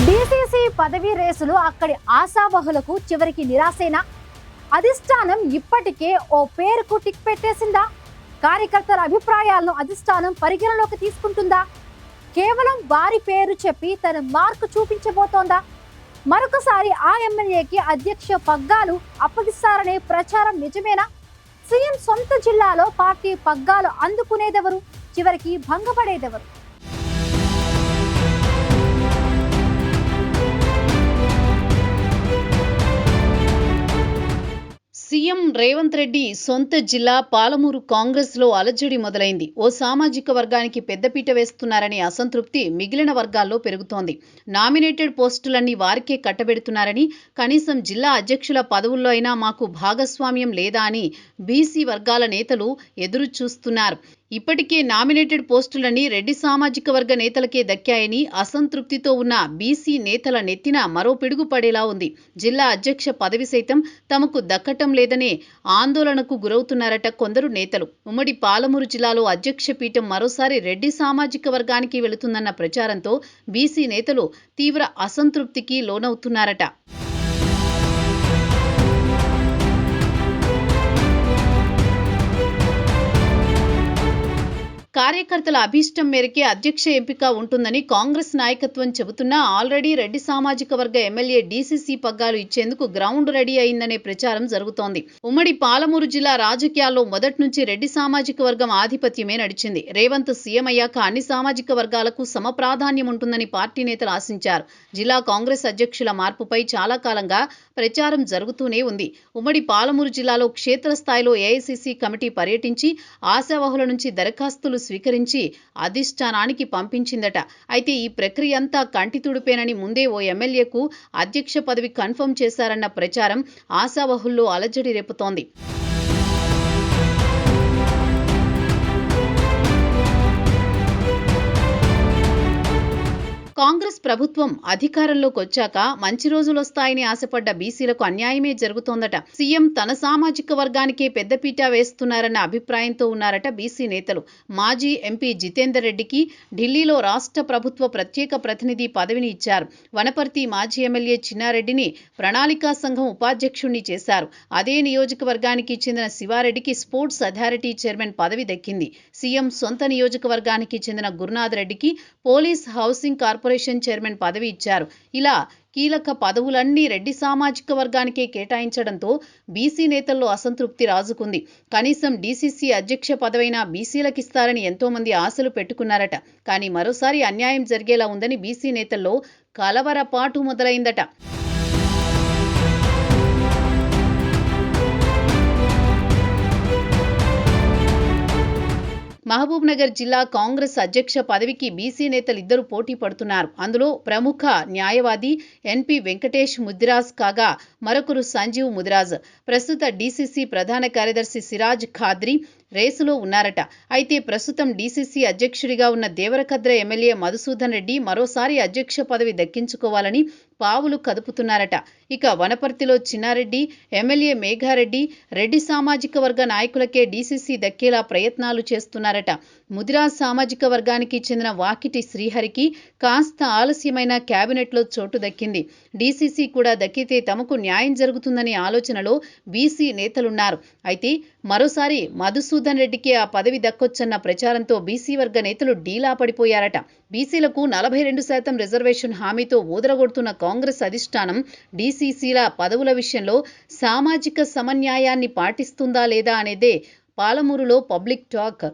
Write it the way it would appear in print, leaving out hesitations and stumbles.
DCC పదవీ రేసులు అక్కడి ఆశావహులకు చివరికి నిరాశేనా? అధిష్టానం ఇప్పటికే ఓ పేరుకు టిక్ పెట్టేసిందా? కార్యకర్తల అభిప్రాయాలను అధిష్టానం పరిగణలోకి తీసుకుంటుందా? కేవలం వారి పేరు చెప్పి తన మార్కు చూపించబోతోందా? మరొకసారి ఆ ఎమ్మెల్యేకి అధ్యక్ష పగ్గాలు అప్పగిస్తారనే ప్రచారం నిజమేనా? సీఎం సొంత జిల్లాలో పార్టీ పగ్గాలు అందుకునేదెవరు? చివరికి భంగపడేదెవరు? సీఎం రేవంత్ రెడ్డి సొంత జిల్లా పాలమూరు కాంగ్రెస్లో అలజడి మొదలైంది. ఓ సామాజిక వర్గానికి పెద్దపీట వేస్తున్నారనే అసంతృప్తి మిగిలిన వర్గాల్లో పెరుగుతోంది. నామినేటెడ్ పోస్టులన్నీ వారికే కట్టబెడుతున్నారని, కనీసం జిల్లా అధ్యక్షుల పదవుల్లో అయినా మాకు భాగస్వామ్యం లేదా అని బీసీ వర్గాల నేతలు ఎదురు చూస్తున్నారు. ఇప్పటికే నామినేటెడ్ పోస్టులన్నీ రెడ్డి సామాజిక వర్గ నేతలకే దక్కాయని అసంతృప్తితో ఉన్న బీసీ నేతల నెత్తిన మరో పిడుగు పడేలా ఉంది. జిల్లా అధ్యక్ష పదవి సైతం తమకు దక్కటం లేదనే ఆందోళనకు గురవుతున్నారట కొందరు నేతలు. ఉమ్మడి పాలమూరు జిల్లాలో అధ్యక్ష పీఠం మరోసారి రెడ్డి సామాజిక వర్గానికి వెళుతుందన్న ప్రచారంతో బీసీ నేతలు తీవ్ర అసంతృప్తికి లోనవుతున్నారట. కార్యకర్తల అభీష్టం మేరకే అధ్యక్ష ఎంపిక ఉంటుందని కాంగ్రెస్ నాయకత్వం చెబుతున్నా ఆల్రెడీ రెడ్డి సామాజిక వర్గ ఎమ్మెల్యే డీసీసీ పగ్గాలు ఇచ్చేందుకు గ్రౌండ్ రెడీ అయిందనే ప్రచారం జరుగుతోంది. ఉమ్మడి పాలమూరు జిల్లా రాజకీయాల్లో మొదటి నుంచి రెడ్డి సామాజిక వర్గం ఆధిపత్యమే నడిచింది. రేవంత్ సీఎం అయ్యాక అన్ని సామాజిక వర్గాలకు సమ ప్రాధాన్యం ఉంటుందని పార్టీ నేతలు ఆశించారు. జిల్లా కాంగ్రెస్ అధ్యక్షుల మార్పుపై చాలా కాలంగా ప్రచారం జరుగుతూనే ఉంది. ఉమ్మడి పాలమూరు జిల్లాలో క్షేత్రస్థాయిలో ఏఐసీసీ కమిటీ పర్యటించి ఆశావహుల నుంచి దరఖాస్తులు స్వీకరించి అధిష్టానానికి పంపించిందట. అయితే ఈ ప్రక్రియ అంతా కంటి తుడిపేనని ముందే ఓ ఎమ్మెల్యేకు అధ్యక్ష పదవి కన్ఫర్మ్ చేశారన్న ప్రచారం ఆశావహుల్లో అలజడి రేపుతోంది. కాంగ్రెస్ ప్రభుత్వం అధికారంలోకి వచ్చాక మంచి రోజులొస్తాయని ఆశపడ్డ బీసీలకు అన్యాయమే జరుగుతోందట. సీఎం తన సామాజిక వర్గానికే పెద్దపీట వేస్తున్నారన్న అభిప్రాయంతో ఉన్నారట బీసీ నేతలు. మాజీ ఎంపీ జితేందర్ రెడ్డికి ఢిల్లీలో రాష్ట్ర ప్రభుత్వ ప్రత్యేక ప్రతినిధి పదవిని ఇచ్చారు. వనపర్తి మాజీ ఎమ్మెల్యే చిన్నారెడ్డిని ప్రణాళికా సంఘం ఉపాధ్యక్షుణ్ణి చేశారు. అదే నియోజకవర్గానికి చెందిన శివారెడ్డికి స్పోర్ట్స్ అథారిటీ చైర్మన్ పదవి దక్కింది. సీఎం సొంత నియోజకవర్గానికి చెందిన గురునాథ్ రెడ్డికి పోలీస్ హౌసింగ్ కార్పొరేషన్ చైర్మన్ పదవి ఇచ్చారు. ఇలా కీలక పదవులన్నీ రెడ్డి సామాజిక వర్గానికే కేటాయించడంతో బీసీ నేతల్లో అసంతృప్తి రాజుకుంది. కనీసం డీసీసీ అధ్యక్ష పదవైనా బీసీలకిస్తారని ఎంతో మంది ఆశలు పెట్టుకున్నారట. కానీ మరోసారి అన్యాయం జరిగేలా ఉందని బీసీ నేతల్లో కలవరపాటు మొదలైందట. మహబూబ్ నగర్ జిల్లా కాంగ్రెస్ అధ్యక్ష పదవికి బీసీ నేతలిద్దరూ పోటీ పడుతున్నారు. అందులో ప్రముఖ న్యాయవాది ఎన్పి వెంకటేష్ ముదిరాజ్ కాగా మరొకరు సంజీవ్ ముదిరాజ్. ప్రస్తుత డీసీసీ ప్రధాన కార్యదర్శి సిరాజ్ ఖాద్రీ రేసులో ఉన్నారట. అయితే ప్రస్తుతం డీసీసీ అధ్యక్షుడిగా ఉన్న దేవరకద్ర ఎమ్మెల్యే మధుసూదన్ రెడ్డి మరోసారి అధ్యక్ష పదవి దక్కించుకోవాలని పావులు కదుపుతున్నారట. ఇక వనపర్తిలో చిన్నారెడ్డి, ఎమ్మెల్యే మేఘారెడ్డి రెడ్డి సామాజిక వర్గ నాయకులకే డీసీసీ దక్కేలా ప్రయత్నాలు చేస్తున్నారట. ముదిరాజ్ సామాజిక వర్గానికి చెందిన వాకిటి శ్రీహరికి కాస్త ఆలస్యమైన కేబినెట్లో చోటు దక్కింది. డీసీసీ కూడా దక్కితే తమకు న్యాయం జరుగుతుందనే ఆలోచనలో బీసీ నేతలున్నారు. అయితే మరోసారి మధుసూదన్ రెడ్డికి ఆ పదవి దక్కొచ్చన్న ప్రచారంతో బీసీ వర్గ నేతలు డీలా పడిపోయారట. బీసీలకు 42% రిజర్వేషన్ హామీతో ఊదరగొడుతున్న కాంగ్రెస్ అధిష్టానం డీసీసీల పదవుల విషయంలో సామాజిక సమన్యాయాన్ని పాటిస్తుందా లేదా అనేదే పాలమూరులో పబ్లిక్ టాక్.